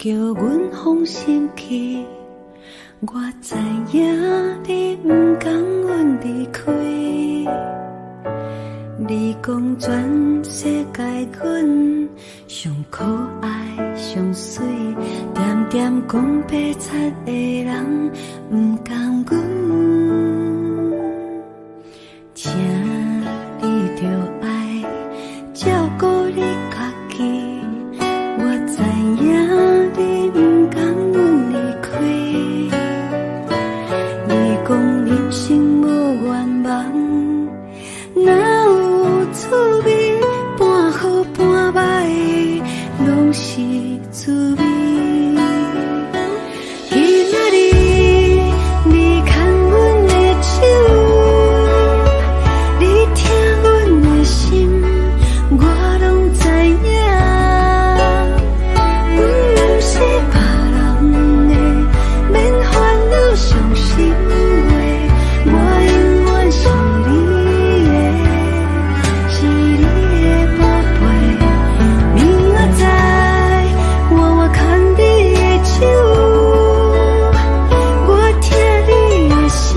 叫阮放心去。我知影你不甘阮离开，你讲全世界阮上可爱上水，点点讲白贼的人不甘阮，请你着爱照顾你家己。我知影你不甘阮离开，你讲人生无愿望，哪有滋味？半好半歹，拢是滋味。今仔日你牵阮的手，你听阮的心，我拢知影。阮不是别人的，免烦恼伤心话。我永远是你的，是你的宝贝。明仔载，我牵你的手，我听你的心，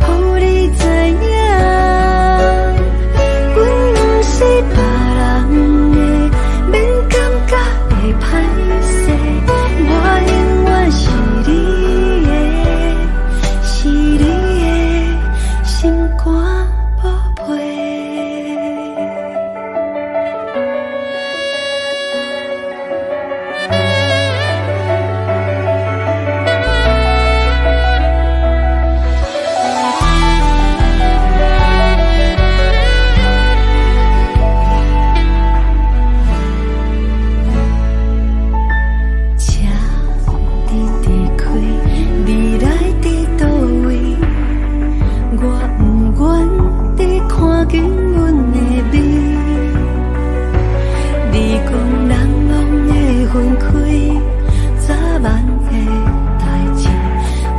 予你知影。阮不是别人的，免感觉会歹势。我永远是你的，是你的心肝宝贝。请你离开，未来伫倒位？我不愿你看见阮的美。你讲人拢会分开，早晚的代志，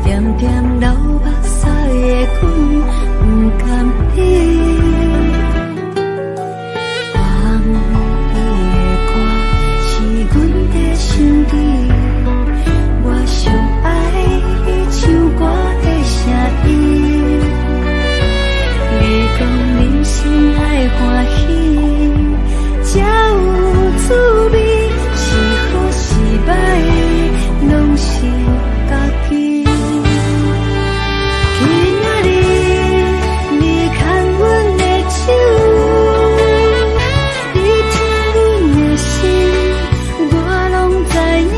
点点流目屎的阮不甘伊。放你的歌是阮的心底，我上爱你唱歌的声音。你讲人生爱欢喜，才有滋味，是好是歹，拢是家己。今仔日你牵阮的手，你听阮的心，我拢知影。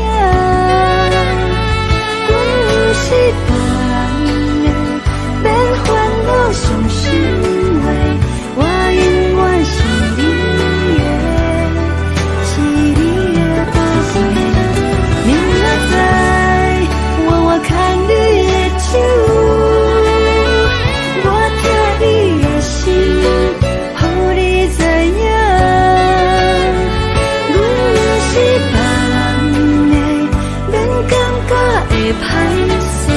阮不是别人的，免烦恼伤心话。我永远是你的，是你的宝贝。明仔载，我牵你的手，我听你的心，予你知影。阮不是别人的，免感觉会歹势。